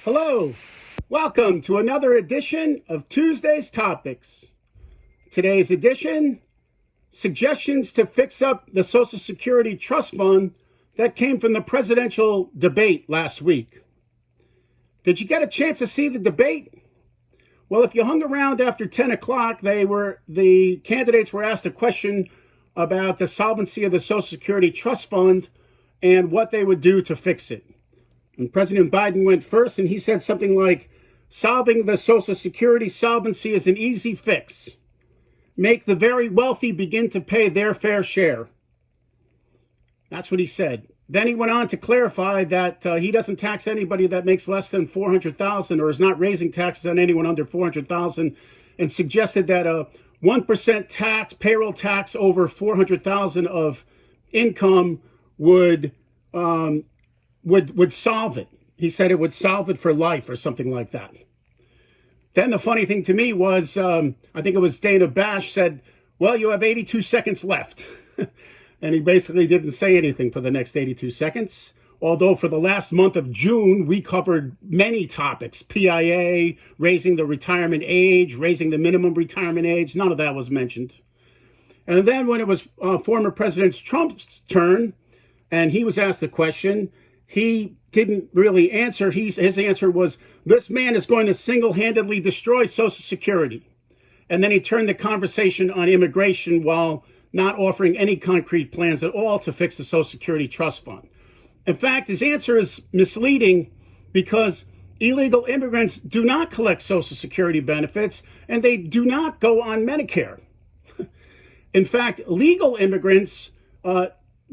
Hello, welcome to another edition of Tuesday's Topics. Today's edition, suggestions to fix up the Social Security Trust Fund that came from the presidential debate last week. Did you get a chance to see the debate? Well, if you hung around after 10 o'clock, the candidates were asked a question about the solvency of the Social Security Trust Fund and what they would do to fix it. And President Biden went first, and he said something like, solving the Social Security solvency is an easy fix. Make the very wealthy begin to pay their fair share. That's what he said. Then he went on to clarify that he doesn't tax anybody that makes less than $400,000 or is not raising taxes on anyone under $400,000, and suggested that a 1% tax, payroll tax over $400,000 of income would solve it. He said it would solve it for life or something like that. Then the funny thing to me was, I think it was Dana Bash said, well, you have 82 seconds left. And he basically didn't say anything for the next 82 seconds. Although for the last month of June, we covered many topics. PIA, raising the retirement age, raising the minimum retirement age. None of that was mentioned. And then when it was former President Trump's turn, and he was asked the question, he didn't really answer. His answer was, this man is going to single-handedly destroy Social Security. And then he turned the conversation on immigration while not offering any concrete plans at all to fix the Social Security Trust Fund. In fact, his answer is misleading because illegal immigrants do not collect Social Security benefits and they do not go on Medicare. In fact, legal immigrants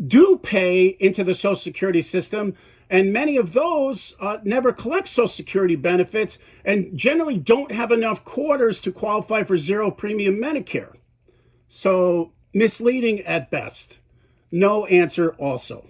do pay into the Social Security system, and many of those never collect Social Security benefits and generally don't have enough quarters to qualify for zero premium Medicare. So misleading at best. No answer also.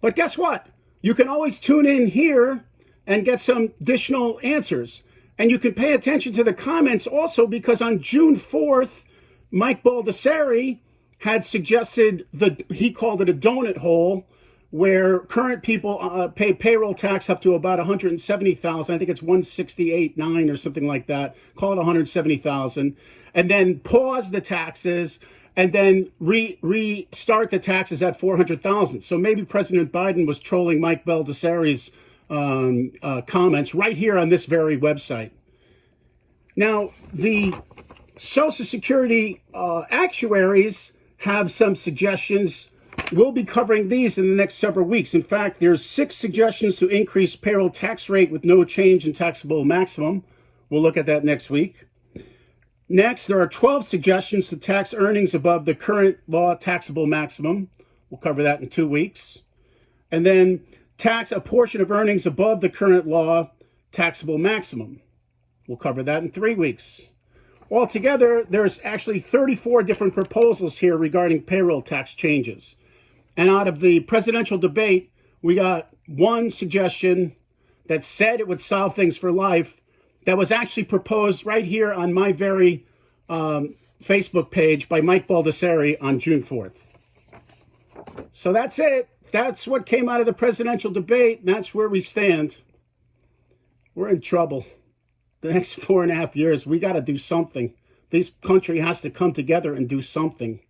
But guess what? You can always tune in here and get some additional answers. And you can pay attention to the comments also, because on June 4th, Mike Baldessari had suggested he called it a donut hole, where current people pay payroll tax up to about $170,000. I think it's $168,900 or something like that. Call it $170,000, and then pause the taxes and then restart the taxes at $400,000. So maybe President Biden was trolling Mike Baldessari's comments right here on this very website. Now, the Social Security actuaries have some suggestions. We'll be covering these in the next several weeks. In fact, there's 6 suggestions to increase payroll tax rate with no change in taxable maximum. We'll look at that next week. Next, there are 12 suggestions to tax earnings above the current law taxable maximum. We'll cover that in 2 weeks. And then tax a portion of earnings above the current law taxable maximum. We'll cover that in 3 weeks. Altogether, there's actually 34 different proposals here regarding payroll tax changes. And out of the presidential debate, we got one suggestion that said it would solve things for life that was actually proposed right here on my very Facebook page by Mike Baldessari on June 4th. So that's it. That's what came out of the presidential debate, and that's where we stand. We're in trouble. The next 4.5 years, we got to do something. This country has to come together and do something.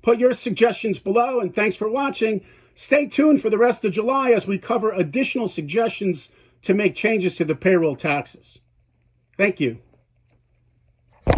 Put your suggestions below, and thanks for watching. Stay tuned for the rest of July as we cover additional suggestions to make changes to the payroll taxes. Thank you.